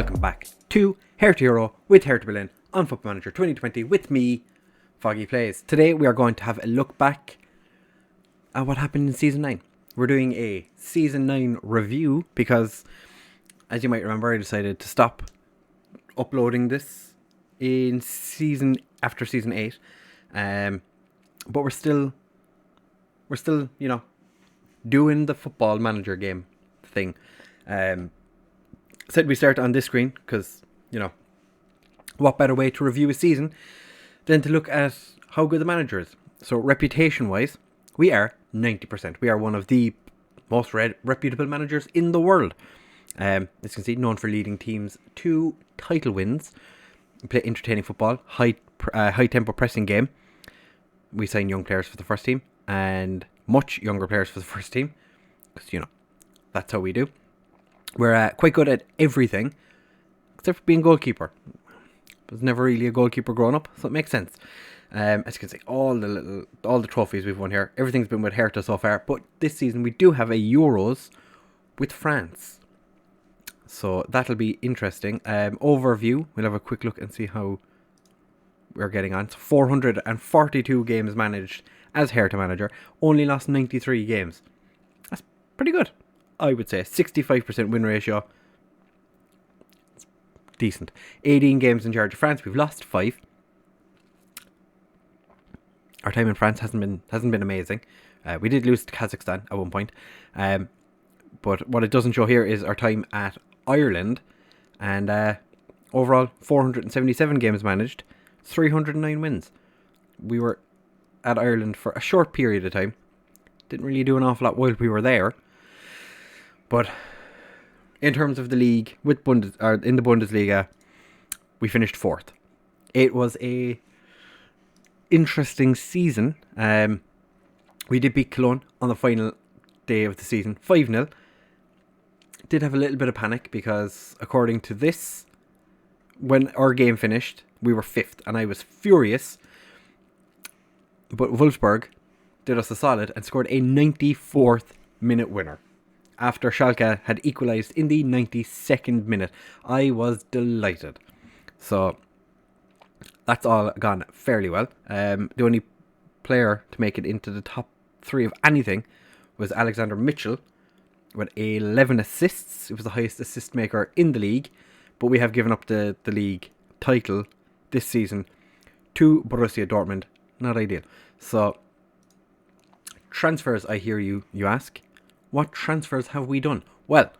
welcome back to Hertha Euro with Hertha Berlin on Football Manager 2020 with me, Foggy Plays. Today we are going to have a look back at what happened in Season 9. We're doing a Season 9 review because, as you might remember, I decided to stop uploading this in after Season 8. But we're still, you know, doing the Football Manager game thing. Said we start on this screen because, you know, what better way to review a season than to look at how good the manager is. So reputation wise, we are 90%. We are one of the most reputable managers in the world. As you can see, known for leading teams to title wins. We play entertaining football, high tempo pressing game. We sign young players for the first team and much younger players for the first team because, you know, that's how we do. We're quite good at everything except for being goalkeeper. I was never really a goalkeeper growing up, so it makes sense. As you can see, all the trophies we've won here, everything's been with Hertha so far. But this season we do have a Euros with France, so that'll be interesting. Overview, we'll have a quick look and see how we're getting on. So 442 games managed as Hertha manager, only lost 93 games. That's pretty good, I would say. 65% win ratio. It's decent. 18 games in charge of France. We've lost 5. Our time in France hasn't been amazing. We did lose to Kazakhstan at one point. But what it doesn't show here is our time at Ireland. And overall, 477 games managed, 309 wins. We were at Ireland for a short period of time. Didn't really do an awful lot while we were there. But in terms of the league, in the Bundesliga, we finished 4th. It was a interesting season. We did beat Cologne on the final day of the season, 5-0. Did have a little bit of panic because, according to this, when our game finished, we were 5th, and I was furious. But Wolfsburg did us a solid and scored a 94th minute winner after Schalke had equalised in the 92nd minute. I was delighted. So that's all gone fairly well. The only player to make it into the top 3 of anything was Alexander Mitchell with 11 assists. It was the highest assist maker in the league, but we have given up the league title this season to Borussia Dortmund. Not ideal. So, transfers, I hear you ask. What transfers have we done? Well,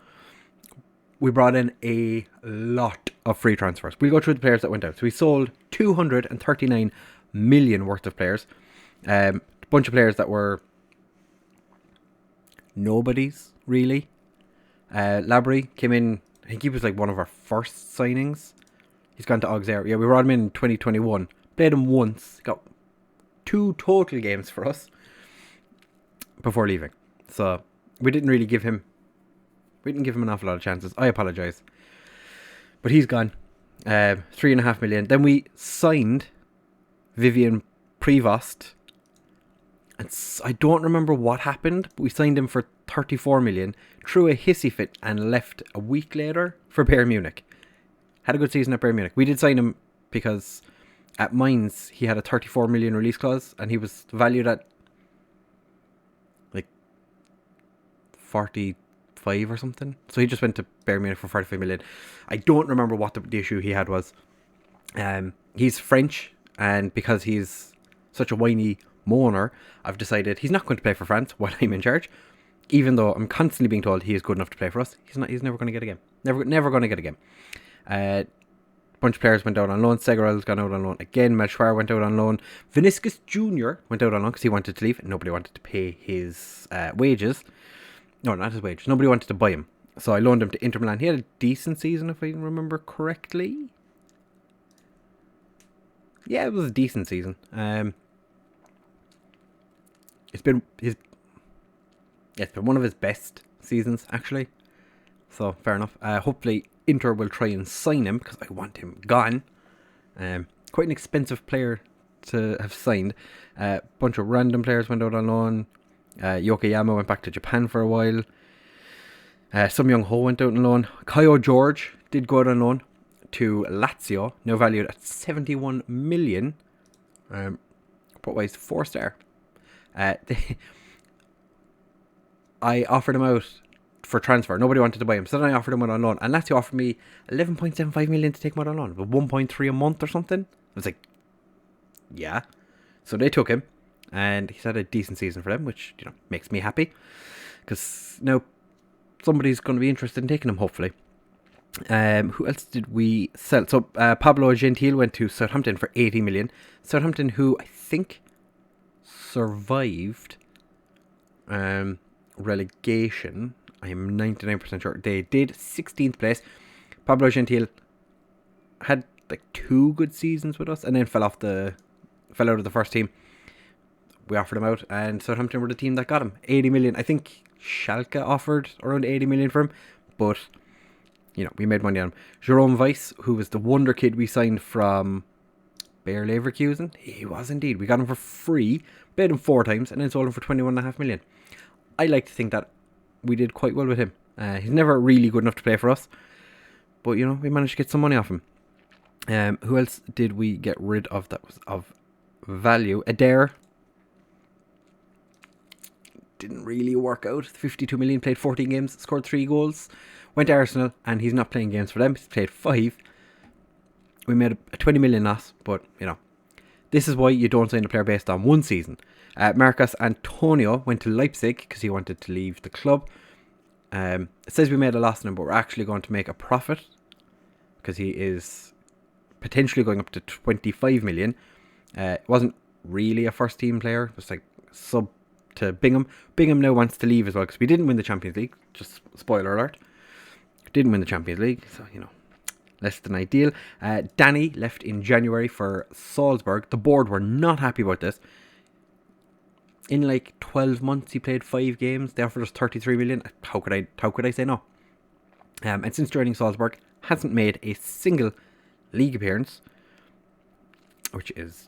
we brought in a lot of free transfers. We'll go through the players that went out. So we sold 239 million worth of players. A bunch of players that were nobodies, really. Lvly came in, I think he was like one of our first signings. He's gone to Auxerre. Yeah, we brought him in 2021. Played him once. Got 2 total games for us before leaving. So we didn't give him an awful lot of chances. I apologise. But he's gone. 3.5 million. Then we signed Vivian Prevost. And I don't remember what happened, but we signed him for 34 million, threw a hissy fit and left a week later for Bayern Munich. Had a good season at Bayern Munich. We did sign him because at Mainz he had a 34 million release clause and he was valued at like 45 or something. So he just went to Bayern Munich for 45 million. I don't remember what the issue he had was. He's French, and because he's such a whiny moaner, I've decided he's not going to play for France while I'm in charge, even though I'm constantly being told he is good enough to play for us. He's never going to get a game. Never going to get a game. Bunch of players went out on loan. Segural's gone out on loan again. Melchior went out on loan. Vinicius Jr. went out on loan because he wanted to leave and nobody wanted to pay his wages. No, not his wages. Nobody wanted to buy him. So I loaned him to Inter Milan. He had a decent season, if I remember correctly. Yeah, it was a decent season. It's been one of his best seasons, actually. So, fair enough. Hopefully, Inter will try and sign him, because I want him gone. Quite an expensive player to have signed. Bunch of random players went out on loan. Yokoyama went back to Japan for a while. Some Young Ho went out on loan. Kaio George did go out on loan to Lazio, now valued at 71 million. What wise 4-star. I offered him out for transfer. Nobody wanted to buy him, so then I offered him out on loan, and Lazio offered me 11.75 million to take him out on loan, but 1.3 a month or something. I was like, yeah. So they took him, and he's had a decent season for them, which makes me happy, because now somebody's going to be interested in taking him, hopefully. Who else did we sell? So Pablo Gentile went to Southampton for 80 million. Southampton, who I think survived relegation. I am 99% sure they did. 16th place. Pablo Gentile had like 2 good seasons with us, and then fell out of the first team. We offered him out, and Southampton were the team that got him. 80 million. I think Schalke offered around 80 million for him, but we made money on him. Jerome Weiss, who was the wonder kid we signed from Bayer Leverkusen. He was indeed. We got him for free, paid him 4 times, and then sold him for 21.5 million. I like to think that we did quite well with him. He's never really good enough to play for us, but we managed to get some money off him. Who else did we get rid of that was of value? Adair didn't really work out. 52 million, played 14 games, scored 3 goals. Went to Arsenal, and he's not playing games for them. He's played 5. We made a 20 million loss, but this is why you don't sign a player based on 1 season. Marcos Antonio went to Leipzig because he wanted to leave the club. It says we made a loss on him, but we're actually going to make a profit because he is potentially going up to 25 million. It wasn't really a first team player. It was like sub to Bingham. Bingham now wants to leave as well because we didn't win the Champions League. Just spoiler alert. Didn't win the Champions League, so less than ideal. Danny left in January for Salzburg. The board were not happy about this. In like 12 months, he played 5 games. They offered us 33 million. How could I say no? And since joining Salzburg, hasn't made a single league appearance, which is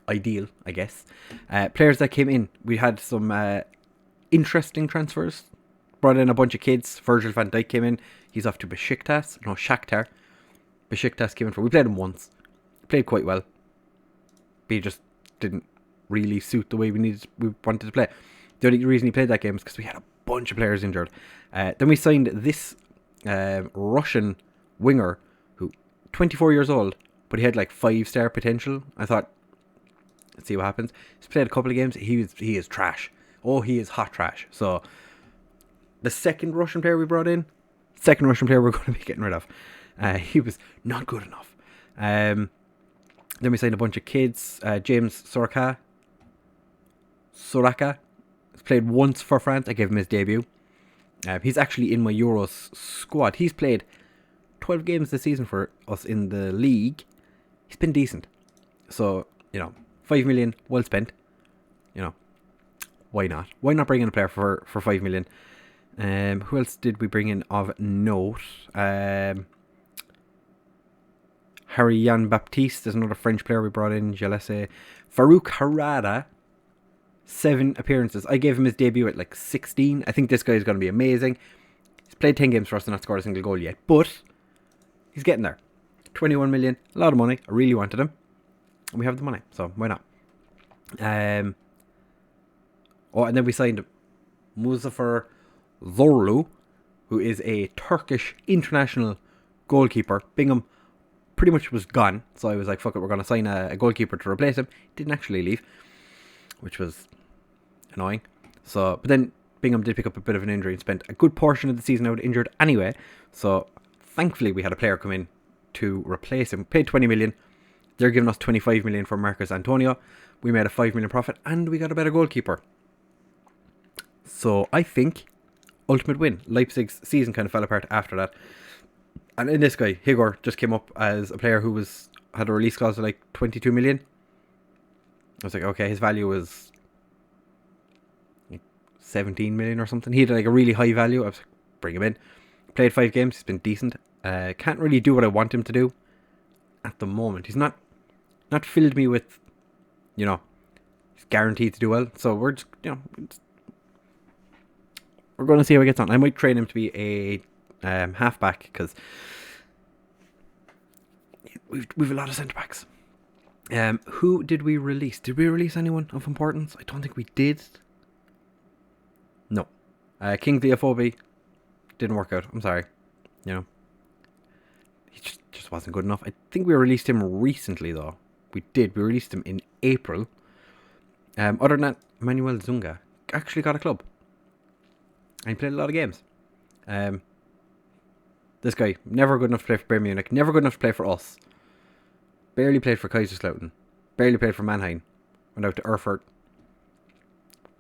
ideal, I guess. Players that came in, we had some interesting transfers. Brought in a bunch of kids. Virgil van Dijk came in. He's off to Shakhtar. Besiktas came in for. We played him once. Played quite well. But he just didn't really suit the way we wanted to play. The only reason he played that game is because we had a bunch of players injured. Then we signed this Russian winger who 24 years old, but he had like 5-star potential. I thought, let's see what happens. He's played a couple of games. He is trash. Oh, he is hot trash. So the second Russian player we're going to be getting rid of. He was not good enough. Then we signed a bunch of kids. James Soraka has played once for France. I gave him his debut. He's actually in my Euros squad. He's played 12 games this season for us in the league. He's been decent. So, 5 million, well spent. Why not? Why not bring in a player for 5 million? Who else did we bring in of note? Harry Jan Baptiste is another French player we brought in. Jalese. Farouk Harada, 7 appearances. I gave him his debut at like 16. I think this guy is going to be amazing. He's played 10 games for us and not scored a single goal yet, but he's getting there. 21 million, a lot of money. I really wanted him. And we have the money, so why not? And then we signed Muzafer Zorlu, who is a Turkish international goalkeeper. Bingham pretty much was gone, so I was like, fuck it, we're going to sign a goalkeeper to replace him. Didn't actually leave, which was annoying. So, but then Bingham did pick up a bit of an injury and spent a good portion of the season out injured anyway. So thankfully we had a player come in to replace him. Paid 20 million. They're giving us 25 million for Marcos Antonio. We made a 5 million profit and we got a better goalkeeper. So I think ultimate win. Leipzig's season kind of fell apart after that. And in this guy, Higor, just came up as a player who had a release clause of like 22 million. I was like, okay, his value was like 17 million or something. He had like a really high value. I was like, bring him in. Played 5 games. He's been decent. Can't really do what I want him to do at the moment. He's not filled me with, he's guaranteed to do well. So we're just, we're going to see how he gets on. I might train him to be a halfback because we've a lot of centre backs. Who did we release? Did we release anyone of importance? I don't think we did. No. King Theophobe didn't work out. I'm sorry. You know, he just wasn't good enough. I think we released him recently, though. We did. We released him in April. Other than that, Manuel Zunga actually got a club. And he played a lot of games. This guy, never good enough to play for Bayern Munich. Never good enough to play for us. Barely played for Kaiserslautern. Barely played for Mannheim. Went out to Erfurt.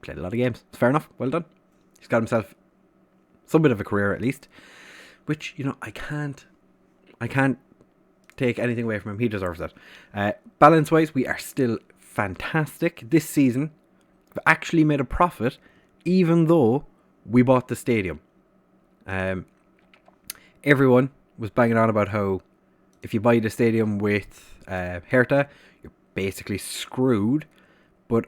Played a lot of games. It's fair enough. Well done. He's got himself some bit of a career at least. Which, you know, I can't take anything away from him. He deserves that. Balance-wise, we are still fantastic. This season, we've actually made a profit, even though we bought the stadium. Everyone was banging on about how if you buy the stadium with Hertha, you're basically screwed. But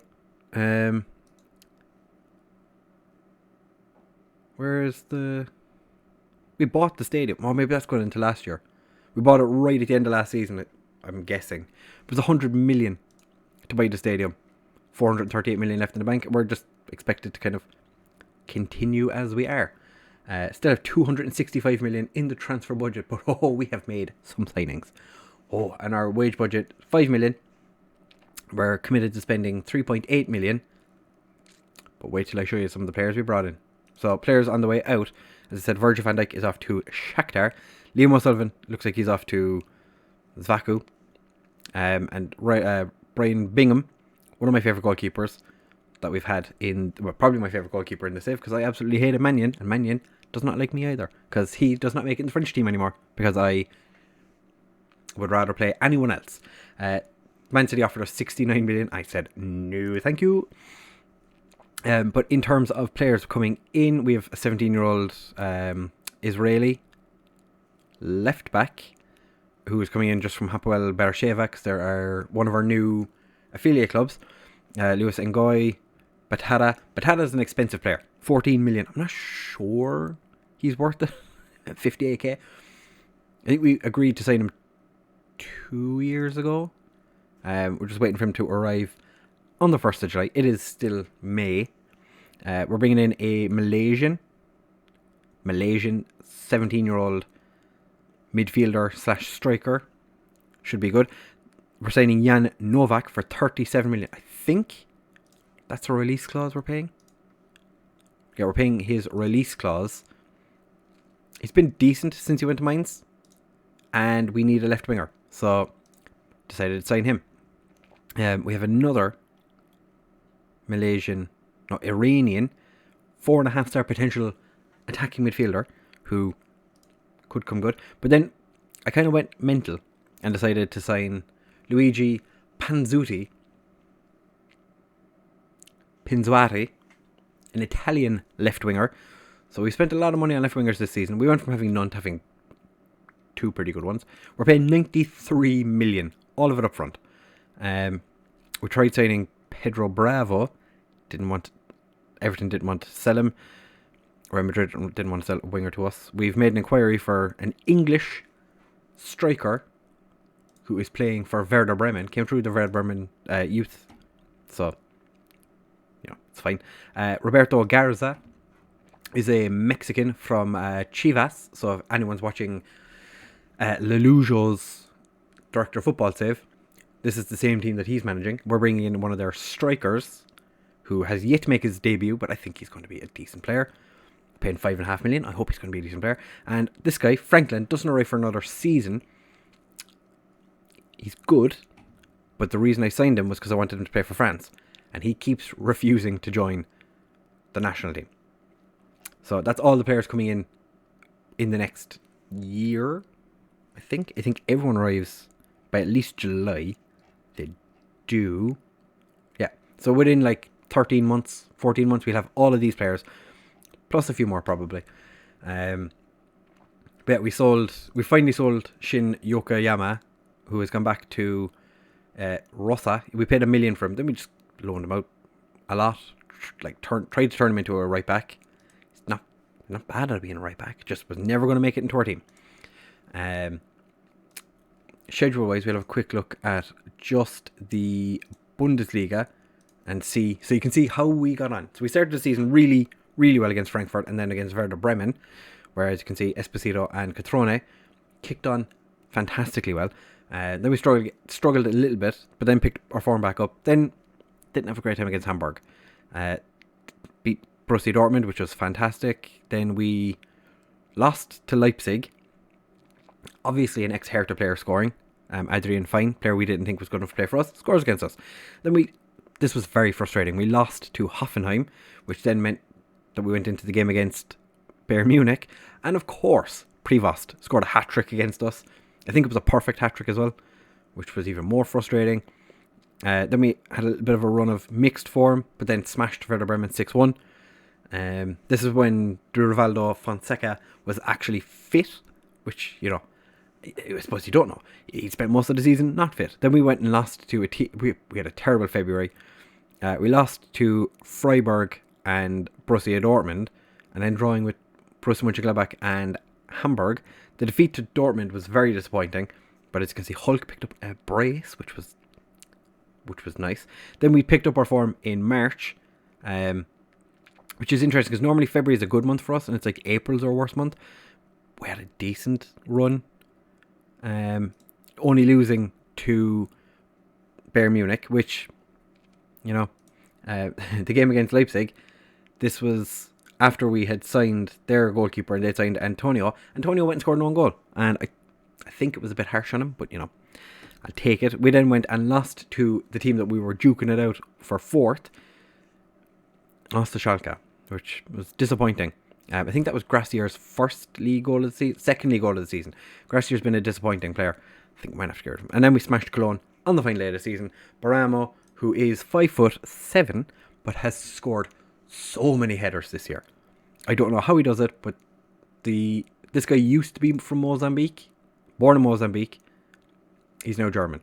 where's the... We bought the stadium. Oh, maybe that's going into last year. We bought it right at the end of last season, I'm guessing. It was 100 million to buy the stadium. 438 million left in the bank. We're just expected to kind of continue as we are. Still have 265 million in the transfer budget, but we have made some signings. And our wage budget, 5 million. We're committed to spending 3.8 million. But wait till I show you some of the players we brought in. So, players on the way out. As I said, Virgil van Dijk is off to Shakhtar. Liam O'Sullivan looks like he's off to Zvaku. And Brian Bingham, one of my favourite goalkeepers that we've had probably my favourite goalkeeper in the save, because I absolutely hated Mannion, and Mannion does not like me either, because he does not make it in the French team anymore, because I would rather play anyone else. Man City offered us 69 million. I said, no, thank you. But in terms of players coming in, we have a 17-year-old Israeli left back who is coming in just from Hapoel Beersheva, because they're one of our new affiliate clubs. Louis Ngoy, Batada. Batada is an expensive player. 14 million. I'm not sure he's worth it. 58k. I think we agreed to sign him 2 years ago. We're just waiting for him to arrive on the 1st of July. It is still May. We're bringing in a Malaysian 17-year-old midfielder / striker. Should be good. We're signing Jan Novak for 37 million. I think that's a release clause we're paying. Yeah, we're paying his release clause. He's been decent since he went to Mainz. And we need a left winger. So, decided to sign him. We have another Iranian 4.5-star potential attacking midfielder who could come good. But then I kind of went mental and decided to sign Luigi Pinzuati, an Italian left winger. So we spent a lot of money on left wingers this season. We went from having none to having two pretty good ones. We're paying 93 million, all of it up front. We tried signing Pedro Bravo. Everton didn't want to sell him. Real Madrid didn't want to sell a winger to us. We've made an inquiry for an English striker who is playing for Werder Bremen. Came through the Werder Bremen youth. So, it's fine. Roberto Garza is a Mexican from Chivas. So if anyone's watching Lelujo's director of football save, this is the same team that he's managing. We're bringing in one of their strikers who has yet to make his debut, but I think he's going to be a decent player. Paying 5.5 million. I hope he's going to be a decent player. And this guy, Franklin, doesn't arrive for another season. He's good, but the reason I signed him was because I wanted him to play for France. And he keeps refusing to join the national team. So that's all the players coming in the next year, I think. I think everyone arrives by at least July. They do. Yeah. So within 13 months, 14 months, we'll have all of these players. Plus a few more probably. But yeah, we finally sold Shin Yokoyama, who has gone back to Rosa. We paid $1 million for him. Then we just loaned him out a lot. Tried to turn him into a right back. He's not bad at being a right back. Just was never going to make it into our team. schedule-wise, we'll have a quick look at just the Bundesliga and see. So you can see how we got on. So we started the season really, really well against Frankfurt and then against Werder Bremen, whereas you can see Esposito and Catrone kicked on fantastically well. Then we struggled a little bit, but then picked our form back up. Then didn't have a great time against Hamburg. Beat Borussia Dortmund, which was fantastic. Then we lost to Leipzig. Obviously an ex-Hertha player scoring. Adrian Fein, player we didn't think was good enough to play for us, scores against us. Then this was very frustrating. We lost to Hoffenheim, which then meant that we went into the game against Bayern Munich. And of course, Prevost scored a hat-trick against us. I think it was a perfect hat-trick as well, which was even more frustrating. Then we had a little bit of a run of mixed form, but then smashed Werder Bremen 6-1. This is when Rivaldo Fonseca was actually fit, which, you know, I suppose you don't know. He spent most of the season not fit. Then we went and lost to we had a terrible February. We lost to Freiburg and Borussia Dortmund, and then drawing with Borussia Mönchengladbach and Hamburg. The defeat to Dortmund was very disappointing, but as you can see, Hulk picked up a brace, which was nice. Then we picked up our form in March, which is interesting because normally February is a good month for us, and it's like April's our worst month. We had a decent run, only losing to Bayern Munich, which, you know, the game against Leipzig, this was after we had signed their goalkeeper and they signed Antonio. Antonio went and scored one goal, and I think it was a bit harsh on him, but, you know, I'll take it. We then went and lost to the team that we were duking it out for fourth. Lost to Schalke, which was disappointing. I think that was Grassier's first league goal of the season, second league goal of the season. Grassier's been a disappointing player. I think we might have to get rid of him. And then we smashed Cologne on the final day of the season. Baramo, who is 5'7", but has scored so many headers this year. I don't know how he does it, but this guy used to be from Mozambique, born in Mozambique. He's now German.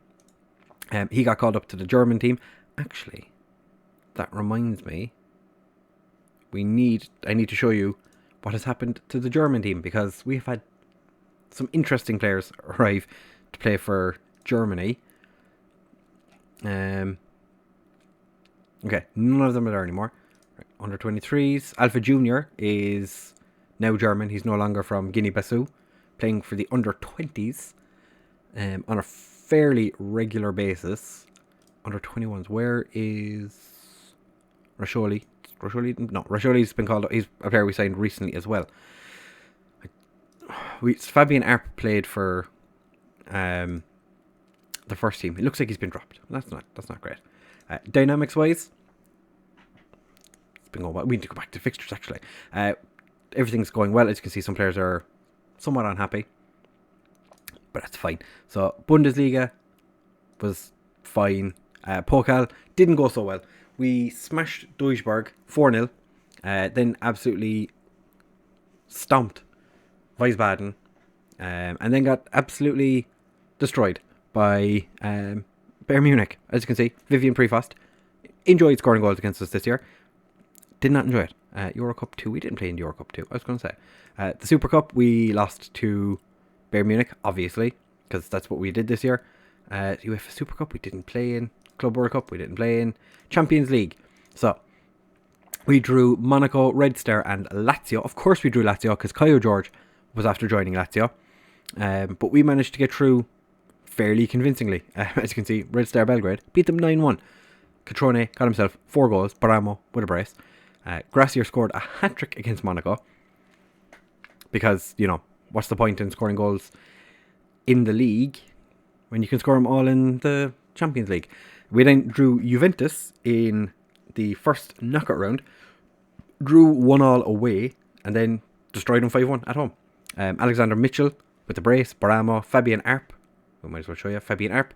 He got called up to the German team. Actually, that reminds me, I need to show you what has happened to the German team, because we have had some interesting players arrive to play for Germany. Okay, none of them are there anymore. Right, under 23s. Alpha Junior is now German. He's no longer from Guinea-Bissau, playing for the under 20s on a fairly regular basis. Under 21s. Where is Rasholi? No, Rasholi's been called up. He's a player we signed recently as well. Fabian Arp played for the first team. It looks like he's been dropped. That's not great. Dynamics wise, it's been going well. We need to go back to fixtures actually. Everything's going well. As you can see, some players are somewhat unhappy, but that's fine. So Bundesliga was fine. Pokal didn't go so well. We smashed Duisburg 4-0, then absolutely stomped Wiesbaden, and then got absolutely destroyed by Bayern Munich. As you can see, Vivian Prevost enjoyed scoring goals against us this year. Did not enjoy it. Euro Cup 2, we didn't play in Euro Cup 2, I was going to say. The Super Cup, we lost to Bayern Munich, obviously, because that's what we did this year. UEFA Super Cup, we didn't play in. Club World Cup, we didn't play in. Champions League. So, we drew Monaco, Red Star and Lazio. Of course we drew Lazio because Caio George was after joining Lazio. But we managed to get through fairly convincingly. As you can see, Red Star Belgrade beat them 9-1. Catrone got himself 4 goals. Baramo with a brace. Grassier scored a hat-trick against Monaco. Because, you know, what's the point in scoring goals in the league when you can score them all in the Champions League? We then drew Juventus in the first knockout round, drew 1-1 away, and then destroyed them 5-1 at home. Alexander Mitchell with the brace, Baramo, Fabian Arp, we might as well show you, Fabian Arp,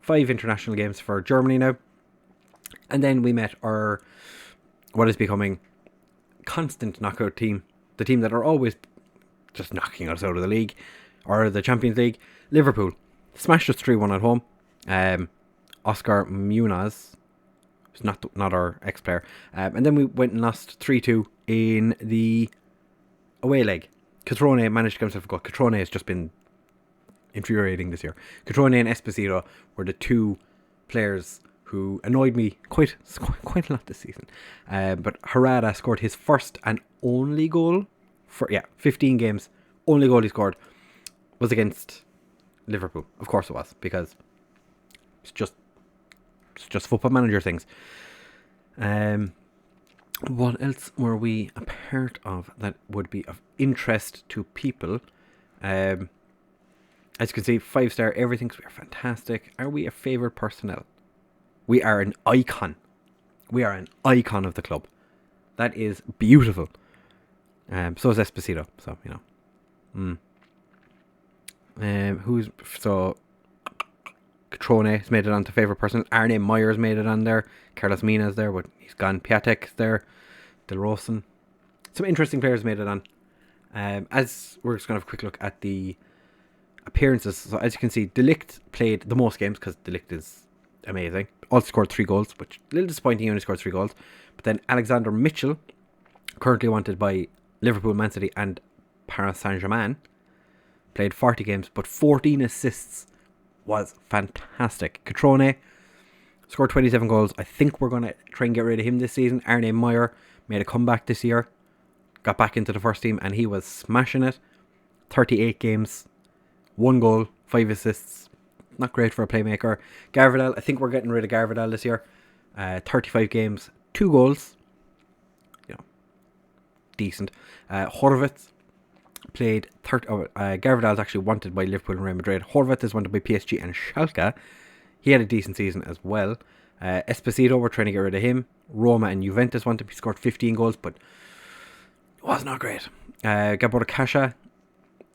5 international games for Germany now. And then we met our, what is becoming constant knockout team, the team that are always just knocking us out of the league, or the Champions League, Liverpool. Smashed us 3-1 at home. Oscar Munoz, who's not our ex-player. And then we went and lost 3-2 in the away leg. Catrone managed to get himself a goal. Catrone has just been infuriating this year. Catrone and Esposito were the two players who annoyed me quite a lot this season. But Herrera scored his first and only goal for 15 games. Only goal he scored was against Liverpool. Of course it was, because it's just football manager things. What else were we a part of that would be of interest to people? As you can see, 5-star everything. We are fantastic. Are we a favoured personnel? We are an icon. We are an icon of the club. That is beautiful. So is Esposito. So, you know. Catrone has made it on to favourite personnel. Arne Meyer's made it on there. Carlos Mina's there, but he's gone. Piatek's there. Del Rosen. Some interesting players made it on. As we're just going to have a quick look at the appearances. So as you can see, De Ligt played the most games because De Ligt is amazing. Also scored 3 goals, which a little disappointing. He only scored 3 goals. But then Alexander Mitchell, currently wanted by Liverpool, Man City and Paris Saint-Germain, played 40 games, but 14 assists. Was fantastic. Catrone scored 27 goals. I think we're going to try and get rid of him this season. Arne Meyer made a comeback this year. Got back into the first team and he was smashing it. 38 games. 1 goal. 5 assists. Not great for a playmaker. Garvidal. I think we're getting rid of Garvidal this year. 35 games. 2 goals. You know, decent. Horvitz played Garvidal is actually wanted by Liverpool and Real Madrid. Horvath is wanted by PSG and Schalke. He had a decent season as well. Esposito, we're trying to get rid of him. Roma and Juventus wanted him. He scored 15 goals, but it was not great. Gabor Kasha,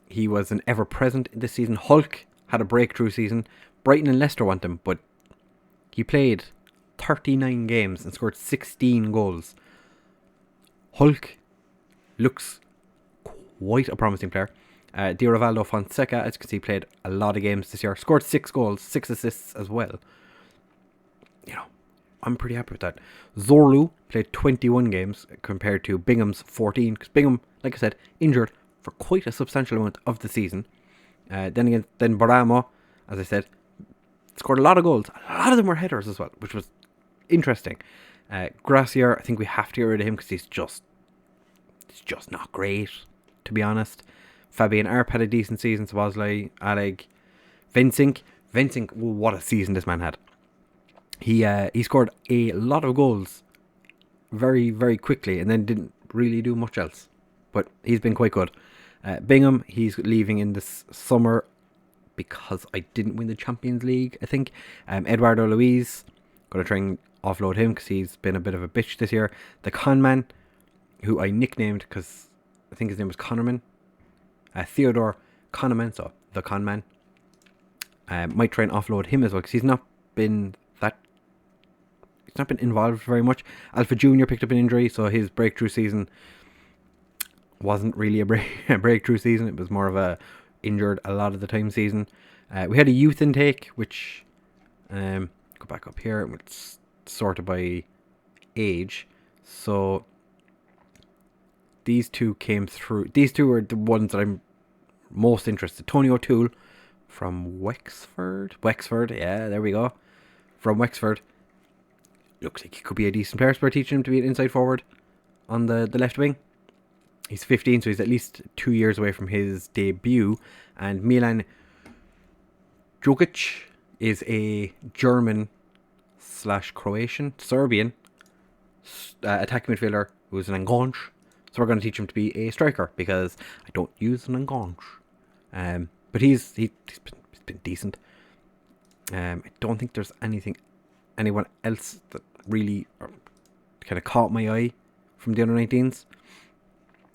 he was an ever-present this season. Hulk had a breakthrough season. Brighton and Leicester want him, but he played 39 games and scored 16 goals. Hulk looks quite a promising player. Di Rivaldo Fonseca, as you can see, played a lot of games this year. Scored 6 goals, 6 assists as well. You know, I'm pretty happy with that. Zorlu played 21 games compared to Bingham's 14. Because Bingham, like I said, injured for quite a substantial amount of the season. Then Baramo, as I said, scored a lot of goals. A lot of them were headers as well, which was interesting. Gracier, I think we have to get rid of him because he's just not great, to be honest. Fabian Arp had a decent season. Lvly, Aleg, Vincink, what a season this man had. He scored a lot of goals very, very quickly and then didn't really do much else. But he's been quite good. Bingham, he's leaving in this summer because I didn't win the Champions League, I think. Eduardo Luiz, going to try and offload him because he's been a bit of a bitch this year. The Conman, who I nicknamed because I think his name was Connerman. Theodore Connerman, so the Conman. Might try and offload him as well because he's not been involved very much. Alpha Junior picked up an injury, so his breakthrough season wasn't really a breakthrough season. It was more of a injured a lot of the time season. We had a youth intake, which go back up here. It's sorted by age. So these two came through. These two are the ones that I'm most interested. Tony O'Toole from Wexford. Yeah, there we go. From Wexford. Looks like he could be a decent player. So we're teaching him to be an inside forward on the left wing. He's 15, so he's at least 2 years away from his debut. And Milan Djukic is a German / Croatian, Serbian attacking midfielder who's an Angonch. So we're going to teach him to be a striker because I don't use an Angonch. But he's been decent. I don't think there's anyone else that really kind of caught my eye from the under 19s.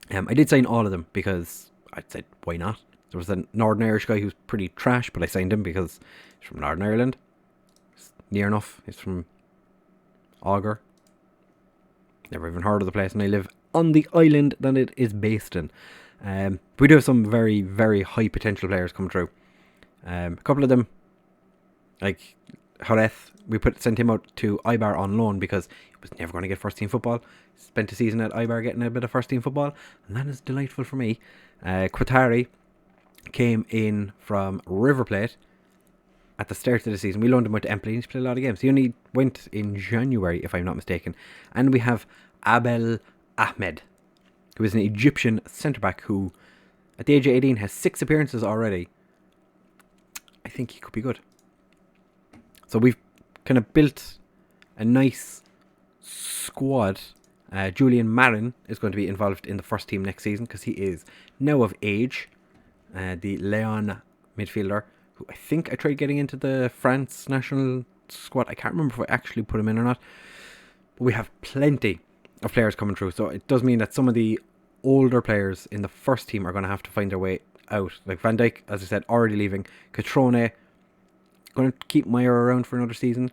I did sign all of them because I said, why not? There was a Northern Irish guy who's pretty trash, but I signed him because he's from Northern Ireland. He's near enough. He's from Augur. Never even heard of the place, and I live on the island that it is based in. We do have some very, very high potential players come through. A couple of them, like Joreth, we sent him out to Eibar on loan because he was never going to get first team football. Spent a season at Eibar getting a bit of first team football, and that is delightful for me. Qatari, came in from River Plate at the start of the season. We loaned him out to Empoli and he's played a lot of games. He only went in January, if I'm not mistaken. And we have Abel Ahmed, who is an Egyptian centre-back who, at the age of 18, has 6 appearances already. I think he could be good. So we've kind of built a nice squad. Julian Marin is going to be involved in the first team next season because he is now of age. The Leon midfielder, who I think I tried getting into the France national squad. I can't remember if I actually put him in or not. But we have plenty of players coming through. So it does mean that some of the older players in the first team are going to have to find their way out. Like Van Dijk, as I said, already leaving. Catrone, going to keep Meyer around for another season.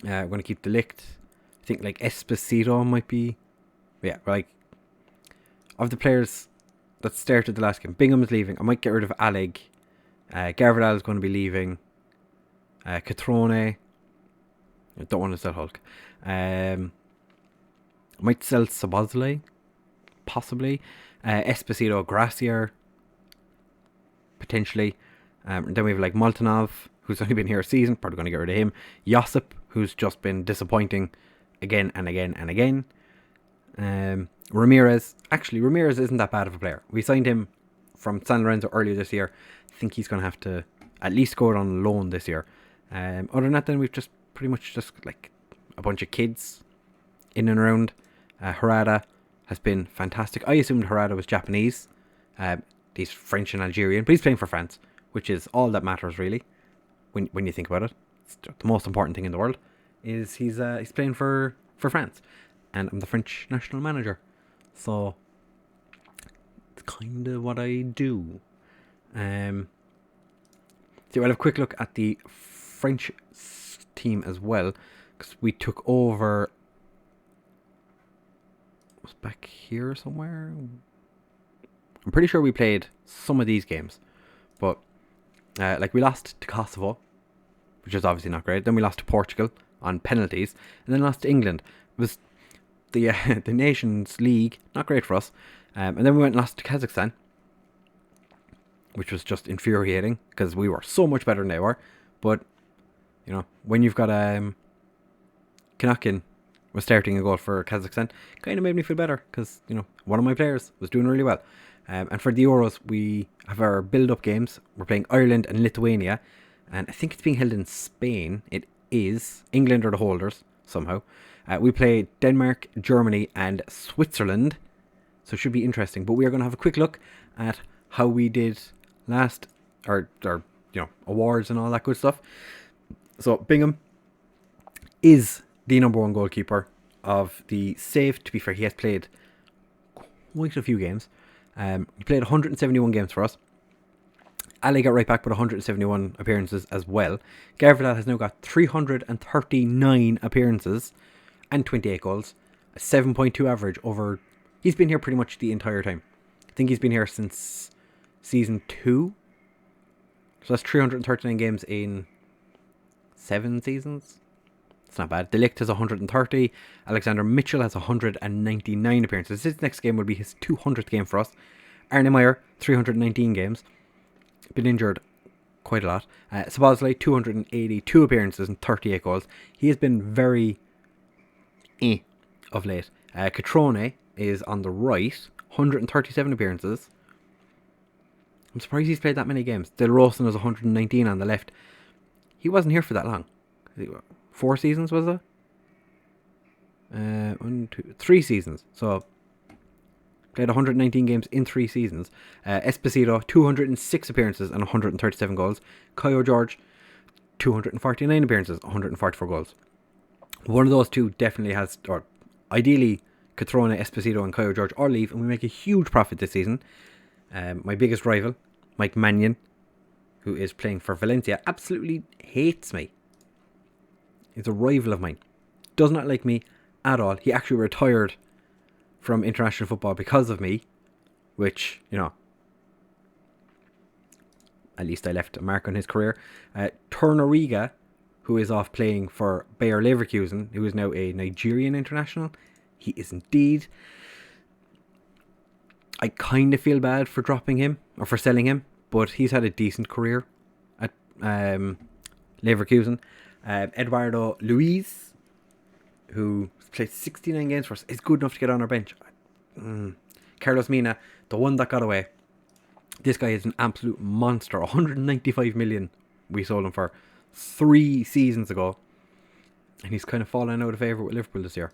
We're going to keep De Ligt. I think like Esposito might be... Yeah, like... Of the players that started the last game, Bingham's leaving. I might get rid of Alleg. Garvidal is going to be leaving. Catrone. I don't want to sell Hulk. I might sell Sabozley. Possibly. Esposito, Gracier. Potentially. Then we have like Moltanov, who's only been here a season. Probably going to get rid of him. Josip, who's just been disappointing again and again and again. Ramirez. Actually, Ramirez isn't that bad of a player. We signed him from San Lorenzo earlier this year. I think he's going to have to at least go on loan this year. Other than that, then we've just pretty much just like a bunch of kids in and around. Herrera has been fantastic. I assumed Herrera was Japanese. He's French and Algerian, but he's playing for France, which is all that matters really. When you think about it, it's the most important thing in the world is he's playing for France, and I'm the French national manager, so it's kind of what I do. So we'll have a quick look at the French team as well, because we took over. Was back here somewhere. I'm pretty sure we played some of these games, but like we lost to Kosovo, which is obviously not great. Then we lost to Portugal on penalties, and then lost to England. It was the the Nations League, not great for us. And then we went and lost to Kazakhstan, which was just infuriating because we were so much better than they were. But you know, when you've got Kanakin was starting a goal for Kazakhstan, kind of made me feel better because you know one of my players was doing really well. And for the Euros, we have our build-up games. We're playing Ireland and Lithuania, and I think it's being held in Spain. It is. England are the holders somehow. We play Denmark, Germany, and Switzerland, so it should be interesting. But we are going to have a quick look at how we did last, or you know, awards and all that good stuff. So Bingham is the number one goalkeeper of the save. To be fair, he has played quite a few games. He played 171 games for us. Ali got right back with 171 appearances as well. Garvidal has now got 339 appearances and 28 goals. A 7.2 average over... He's been here pretty much the entire time. I think he's been here since season 2. So that's 339 games in 7 seasons. It's not bad. De Ligt has 130. Alexander Mitchell has 199 appearances. This next game will be his 200th game for us. Arne Meyer, 319 games. Been injured quite a lot. Sabozley, 282 appearances and 38 goals. He has been very of late. Catrone is on the right, 137 appearances. I'm surprised he's played that many games. Del Rosen is 119 on the left. He wasn't here for that long. 4 seasons, was it? 1, 2, 3 seasons. So played 119 games in 3 seasons. Esposito, 206 appearances and 137 goals. Caio George, 249 appearances, 144 goals. One of those two definitely has, or ideally, Catrone, Esposito and Caio George all leave, and we make a huge profit this season. My biggest rival, Mike Mannion, who is playing for Valencia, absolutely hates me. He's a rival of mine. Does not like me at all. He actually retired from international football because of me, which, you know, at least I left a mark on his career. Tornariga, who is off playing for Bayer Leverkusen, who is now a Nigerian international. He is indeed. I kind of feel bad for dropping him, or for selling him, but he's had a decent career at Leverkusen. Eduardo Luiz, who played 69 games for us, is good enough to get on our bench. Carlos Mina, the one that got away. This guy is an absolute monster. 195 million we sold him for 3 seasons ago. And he's kind of fallen out of favour with Liverpool this year.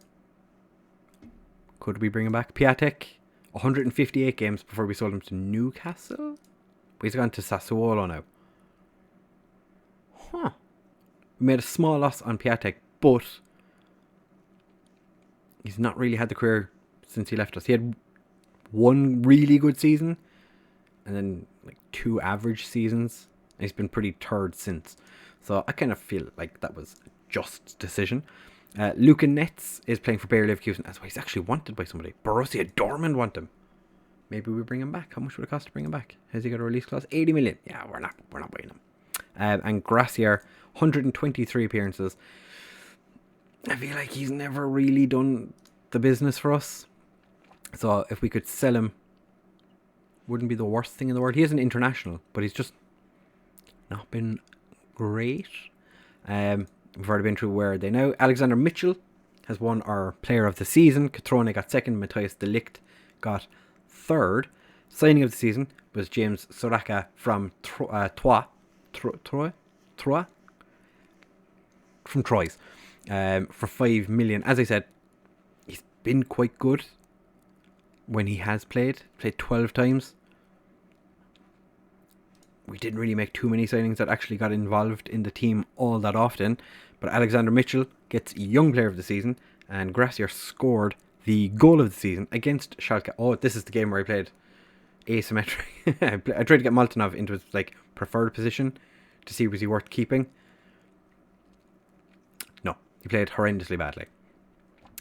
Could we bring him back? Piatek, 158 games before we sold him to Newcastle. But he's gone to Sassuolo now. We made a small loss on Piatek, but he's not really had the career since he left us. He had 1 really good season and then like 2 average seasons. And he's been pretty turd since. So I kind of feel like that was a just decision. Luka Netz is playing for Bayer Leverkusen. That's why he's actually wanted by somebody. Borussia Dortmund want him. Maybe we bring him back. How much would it cost to bring him back? Has he got a release clause? 80 million. Yeah, we're not buying him. And Gracier, 123 appearances. I feel like he's never really done the business for us. So if we could sell him, wouldn't be the worst thing in the world. He is an international, but he's just not been great. We've already been through where are they now. Alexander Mitchell has won our player of the season. Catrone got second. Matthias de Ligt got third. Signing of the season was James Soraka from Troyes. From Troyes. For 5 million. As I said, he's been quite good when he has played 12 times. We didn't really make too many signings that actually got involved in the team all that often. But Alexander Mitchell gets Young Player of the Season, and Gracier scored the goal of the season against Schalke. Oh, this is the game where he played asymmetric. I tried to get Moltenov into his preferred position to see was he worth keeping. No, he played horrendously badly.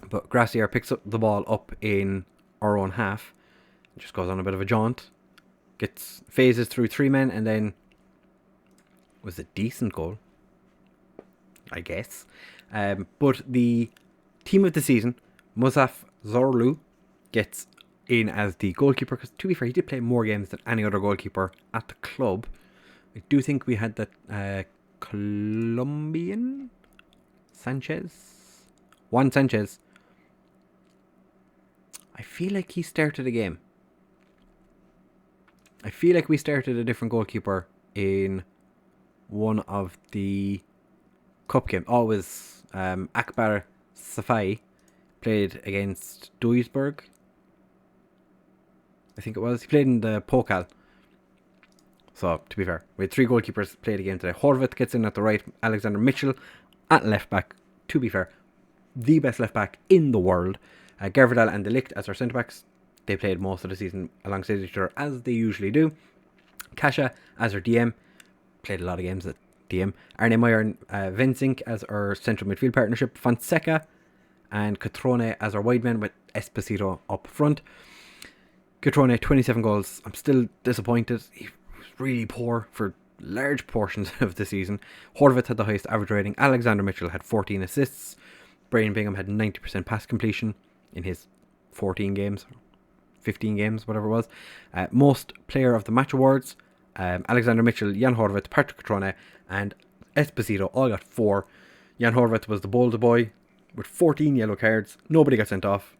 But Gracier picks up the ball up in our own half, just goes on a bit of a jaunt, phases through 3 men, and then was a decent goal, I guess. But the team of the season, Musaf Zorlu, gets in as the goalkeeper, because to be fair, he did play more games than any other goalkeeper at the club. I do think we had that Colombian Juan Sanchez. I feel like he started a game. I feel like we started a different goalkeeper in one of the cup games. Oh, it was Akbar Safai played against Duisburg. I think it was. He played in the Pokal. So, to be fair, we had 3 goalkeepers played again today. Horvath gets in at the right. Alexander Mitchell at left back. To be fair, the best left back in the world. Gervidal and De Ligt as our centre backs. They played most of the season alongside each other, as they usually do. Kasha as our DM. Played a lot of games at DM. Arne Meyer and Vensink as our central midfield partnership. Fonseca and Catrone as our wide men, with Esposito up front. Catrone, 27 goals. I'm still disappointed. He was really poor for large portions of the season. Horvath had the highest average rating. Alexander Mitchell had 14 assists. Brian Bingham had 90% pass completion in his 14 games. 15 games, whatever it was. Most player of the match awards, Alexander Mitchell, Jan Horvath, Patrick Catrone, and Esposito all got 4. Jan Horvath was the boulder boy with 14 yellow cards. Nobody got sent off.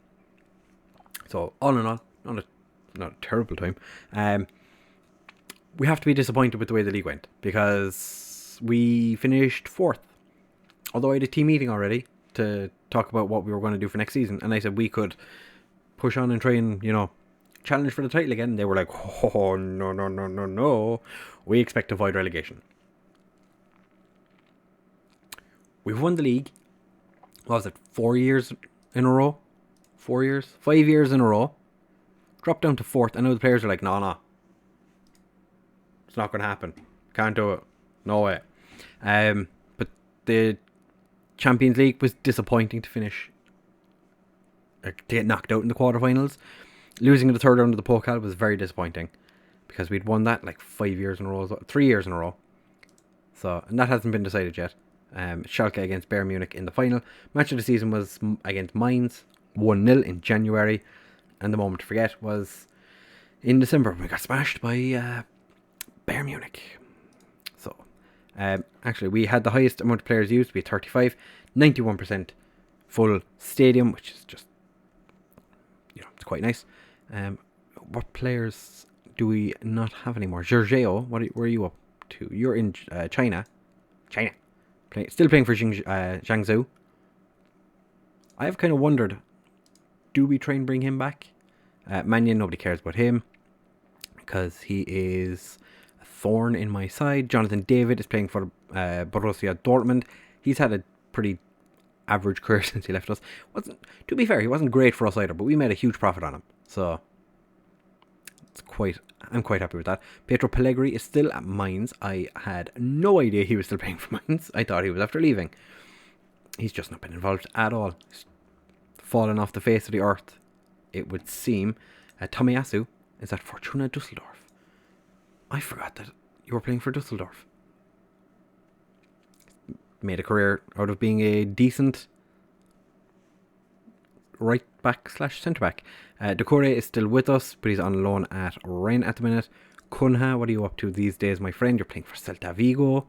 So all in all, not a terrible time. We have to be disappointed with the way the league went, because we finished 4th. Although I had a team meeting already to talk about what we were going to do for next season, and I said we could push on and try and, challenge for the title again. And they were like, oh, no. We expect to avoid relegation. We've won the league, what was it, 4 years in a row? 4 years? 5 years in a row. Dropped down to 4th. I know the players are like, no. It's not going to happen. Can't do it. No way. But the Champions League was disappointing to finish. To get knocked out in the quarterfinals. Losing in the 3rd round of the Pokal was very disappointing, because we'd won that 5 years in a row, 3 years in a row. So, and that hasn't been decided yet. Schalke against Bayern Munich in the final. Match of the season was against Mainz, 1-0 in January. And the moment to forget was in December. We got smashed by Bayern Munich. So, actually, we had the highest amount of players used. We had 35, 91% full stadium, which is just, it's quite nice. What players do we not have anymore? Giorgio, where are you up to? You're in China. Still playing for Jiangsu. I have kind of wondered, do we try and bring him back? Mannion, nobody cares about him because he is a thorn in my side. Jonathan David is playing for Borussia Dortmund. He's had a pretty average career since he left us. To be fair, he wasn't great for us either, but we made a huge profit on him. So I'm quite happy with that. Pietro Pellegrini is still at Mainz. I had no idea he was still playing for Mainz. I thought he was after leaving. He's just not been involved at all. He's fallen off the face of the earth, it would seem. Tomiyasu is at Fortuna Dusseldorf. I forgot that you were playing for Dusseldorf. Made a career out of being a decent right back / centre back. Decore is still with us, but he's on loan at Rennes at the minute. Kunha, what are you up to these days, my friend? You're playing for Celta Vigo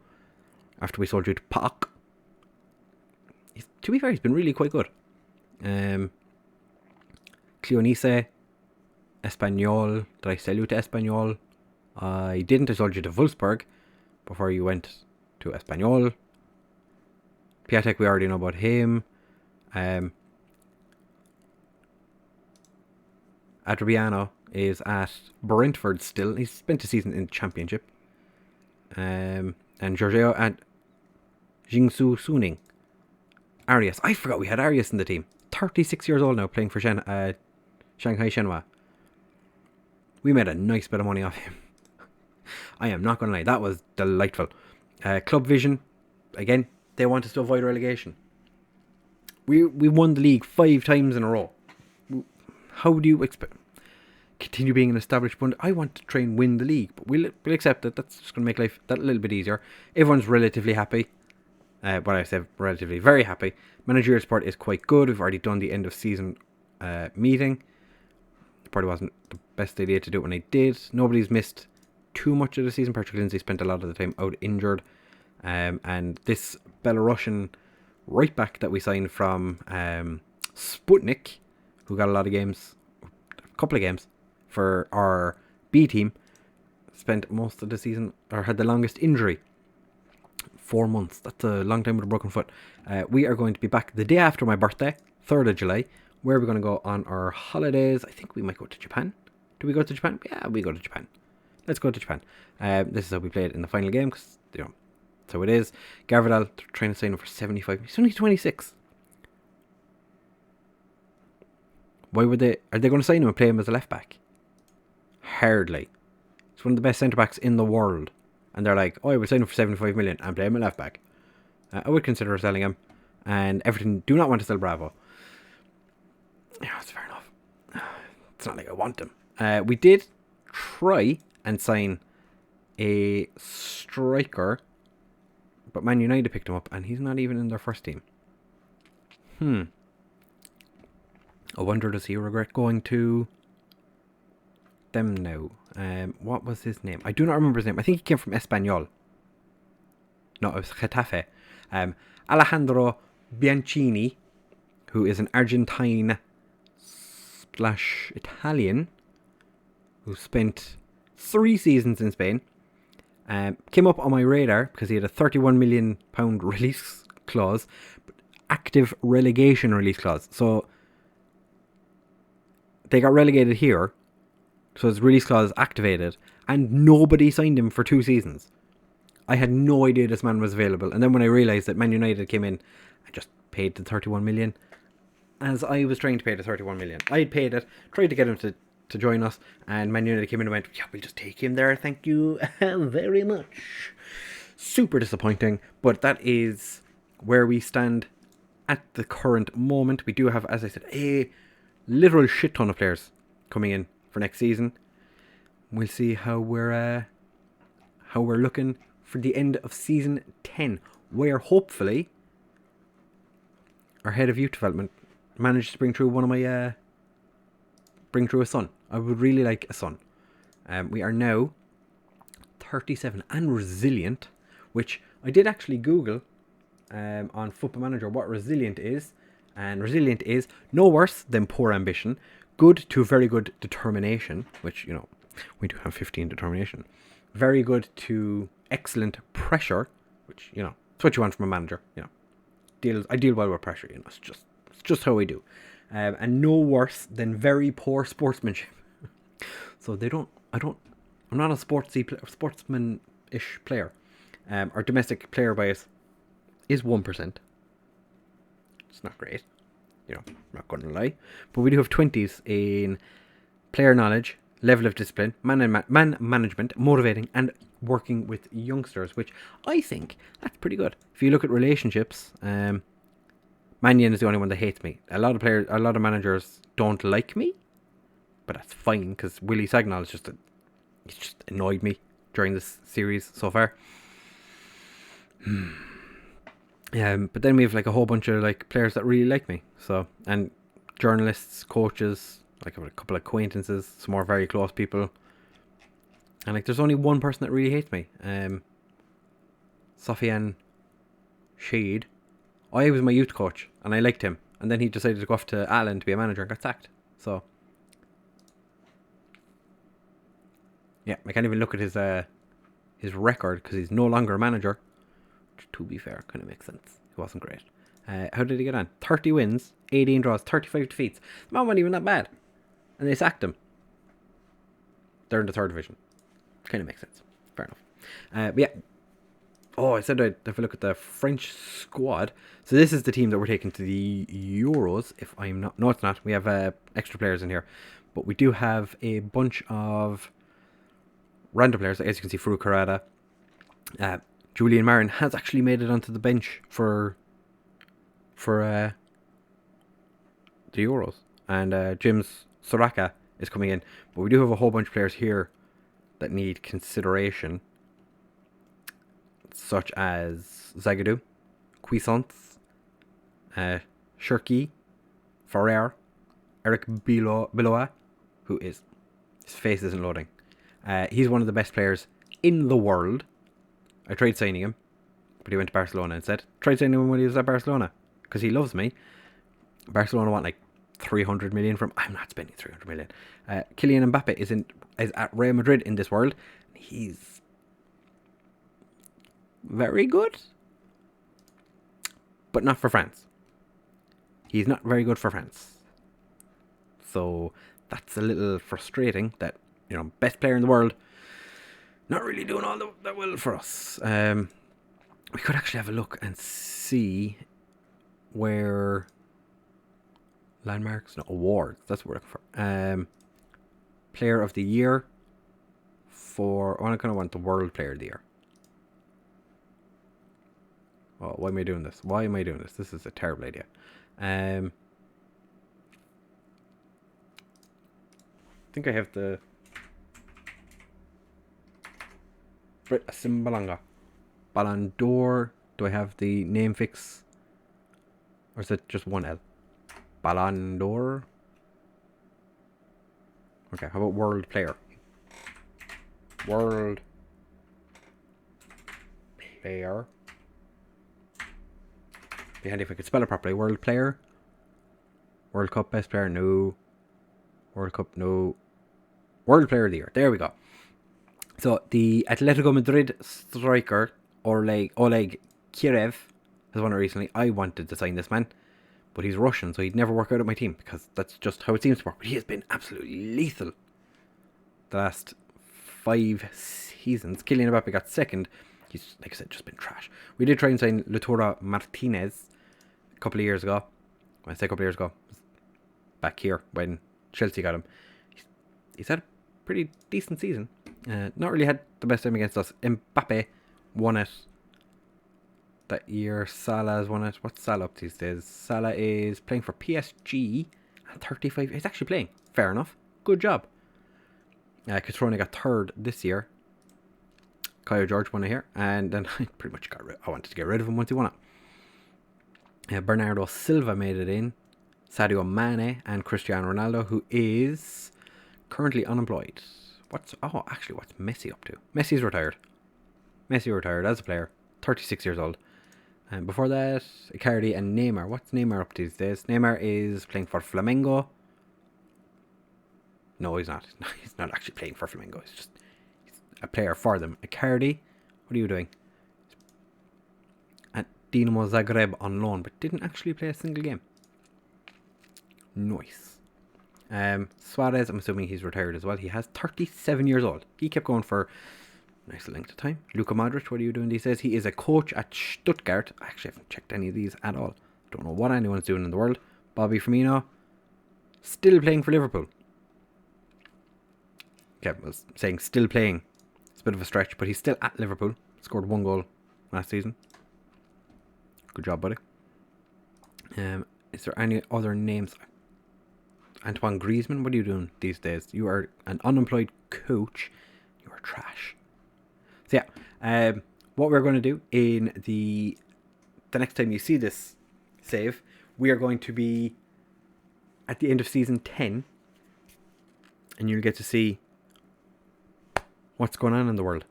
after we sold you to PAOK. To be fair, he's been really quite good. Cleonice, Espanyol. Did I sell you to Espanyol? I didn't. I sold you to Wolfsburg before you went to Espanyol. Piatek, we already know about him. Adriano is at Brentford still. He's spent a season in the Championship. And Giorgio and Jingsu Suning. Arias. I forgot we had Arias in the team. 36 years old now, playing for Shanghai Shenhua. We made a nice bit of money off him. I am not going to lie. That was delightful. Club Vision. Again, they want us to avoid relegation. We won the league 5 times in a row. How do you expect continue being an established bund? I want to try and win the league, but we'll accept it. That's just going to make life that little bit easier. Everyone's relatively happy. When I say relatively, very happy. Managerial support is quite good. We've already done the end of season meeting. Probably wasn't the best idea to do it when I did. Nobody's missed too much of the season. Patrick Lindsay spent a lot of the time out injured. And this Belarusian right back that we signed from Sputnik, who got a lot of games, a couple of games for our B team, spent most of the season, or had the longest injury. 4 months. That's a long time with a broken foot. We are going to be back the day after my birthday, 3rd of July. Where are we going to go on our holidays? I think we might go to Japan. Do we go to Japan? Yeah, we go to Japan. Let's go to Japan. This is how we played in the final game, because, so it is. Garvidal trying to sign him for 75. He's only 26. Why would they? Are they going to sign him and play him as a left back? Hardly. He's one of the best centre backs in the world. And they're like, I will sign him for 75 million and play him a left back. I would consider selling him. And Everton do not want to sell Bravo. Yeah, that's fair enough. It's not like I want him. We did try and sign a striker, but Man United picked him up and he's not even in their first team. I wonder, does he regret going to them now? What was his name? I do not remember his name. I think he came from Espanyol. No, it was Getafe. Alejandro Bianchini, who is an Argentine / Italian, who spent 3 seasons in Spain. Came up on my radar because he had a £31 million release clause, but active relegation release clause. So they got relegated here, so his release clause activated, and nobody signed him for 2 seasons. I had no idea this man was available, and then when I realised that Man United came in, I just paid the 31 million. As I was trying to pay the 31 million, I had paid it, tried to get him to join us, and Man United came in and went, yeah, we'll just take him there, thank you very much. Super disappointing, but that is where we stand at the current moment. We do have, as I said, a literal shit ton of players coming in for next season. We'll see how we're looking for the end of season 10, where hopefully our head of youth development managed to bring through a son. I would really like a son. We are now 37 and resilient, which I did actually Google on Football Manager what resilient is. And resilient is no worse than poor ambition, good to very good determination, which, you know, we do have 15 determination. Very good to excellent pressure, which, you know, it's what you want from a manager, you know. I deal well with pressure, you know, it's just how I do. And no worse than very poor sportsmanship. So I'm not a sportsman-ish player. Our domestic player bias is 1%. It's not great, you know, I'm not going to lie. But we do have 20s in player knowledge, level of discipline, man management, motivating, and working with youngsters, which I think that's pretty good. If you look at relationships, Mannion is the only one that hates me. A lot of managers don't like me, but that's fine because Willie Sagnol is he's just annoyed me during this series so far. But then we have like a whole bunch of like players that really like me. So, and journalists, coaches, like a couple of acquaintances, some more very close people. And like there's only one person that really hates me. Sofiane Shade. I was my youth coach and I liked him. And then he decided to go off to Allen to be a manager and got sacked. So yeah, I can't even look at his record because he's no longer a manager. Which, to be fair, kind of makes sense. He wasn't great. How did he get on? 30 wins, 18 draws, 35 defeats. The man wasn't even that bad. And they sacked him. They're in the third division. Kind of makes sense. Fair enough. But yeah. Oh, I said I'd have a look at the French squad. So this is the team that we're taking to the Euros. If I'm not... No, it's not. We have extra players in here. But we do have a bunch of random players. As you can see, Fru Karada. Julian Marin has actually made it onto the bench for the Euros. And James Soraka is coming in. But we do have a whole bunch of players here that need consideration. Such as Zagadou, Cuisance, Cherki, Ferrer, Eric Biloa, who is... His face isn't loading. He's one of the best players in the world. I tried signing him, but he went to Barcelona instead. Tried signing him when he was at Barcelona, because he loves me. Barcelona want like 300 million from... I'm not spending 300 million. Kylian Mbappe is at Real Madrid in this world. He's very good, but not for France. He's not very good for France. So that's a little frustrating that, you know, best player in the world, not really doing all that well for us. We could actually have a look and see where landmarks, no, awards, that's what we're looking for. Player of the year for... I kind of want the world player of the year. Oh, why am I doing this? Why am I doing this? This is a terrible idea. I think I have the... Simbalanga. Ballon d'Or. Do I have the name fix? Or is it just one L? Ballon d'Or. Okay, how about world player? World player. Be handy if I could spell it properly. World player. World Cup best player. No. World Cup. No. World player of the year. There we go. So the Atletico Madrid striker Oleg Kirev has won it recently. I wanted to sign this man, but he's Russian, so he'd never work out at my team because that's just how it seems to work. But he has been absolutely lethal the last 5 seasons. Kylian Mbappe got second. He's, like I said, just been trash. We did try and sign Lautaro Martinez a couple of years ago. When I say a couple of years ago, back here when Chelsea got him. He's had a pretty decent season. Not really had the best time against us. Mbappe won it that year. Salah has won it. What's Salah up these days? Salah is playing for PSG at 35. He's actually playing. Fair enough. Good job. Catrone got third this year. Kyle George won it here. And then I pretty much I wanted to get rid of him once he won it. Bernardo Silva made it in. Sadio Mane and Cristiano Ronaldo, who is currently unemployed. What's Messi up to? Messi's retired. Messi retired as a player, 36 years old. And before that, Icardi and Neymar. What's Neymar up to these days? Neymar is playing for Flamengo. No, he's not. He's not actually playing for Flamengo. He's a player for them. Icardi, what are you doing? At Dinamo Zagreb on loan, but didn't actually play a single game. Nice. Suarez, I'm assuming he's retired as well. He has 37 years old. He kept going for a nice length of time. Luka Modric, what are you doing these days? He is a coach at Stuttgart. I actually haven't checked any of these at all. Don't know what anyone's doing in the world. Bobby Firmino, still playing for Liverpool. Okay, I was saying still playing. It's a bit of a stretch, but he's still at Liverpool. Scored 1 goal last season. Good job, buddy. Is there any other names? Antoine Griezmann, what are you doing these days? You are an unemployed coach. You are trash. So yeah, what we're going to do in the next time you see this save, we are going to be at the end of season 10, and you'll get to see what's going on in the world.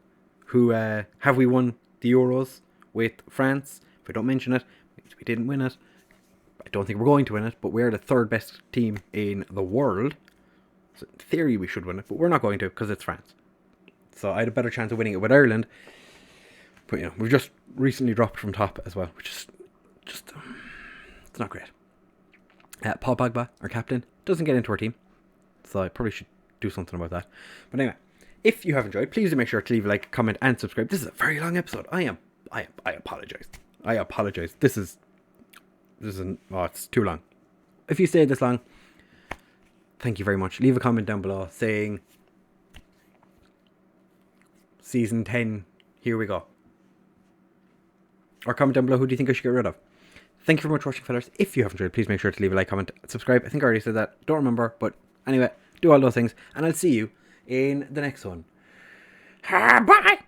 Who have we won the Euros with France? If we don't mention it, we didn't win it. I don't think we're going to win it, but we're the third best team in the world. So in theory we should win it, but we're not going to because it's France. So I had a better chance of winning it with Ireland. But you know, we've just recently dropped from top as well, which is just it's not great. Paul Pogba, our captain, doesn't get into our team, so I probably should do something about that. But anyway, if you have enjoyed, please do make sure to leave a like, comment, and subscribe. This is a very long episode. I apologize. I apologize. This is it's too long. If you stayed this long, thank you very much. Leave a comment down below saying season 10, here we go. Or comment down below who do you think I should get rid of. Thank you very much for watching, fellas. If you have enjoyed, please make sure to leave a like, comment, subscribe. I think I already said that. Don't remember, but anyway, do all those things. And I'll see you in the next one. Bye!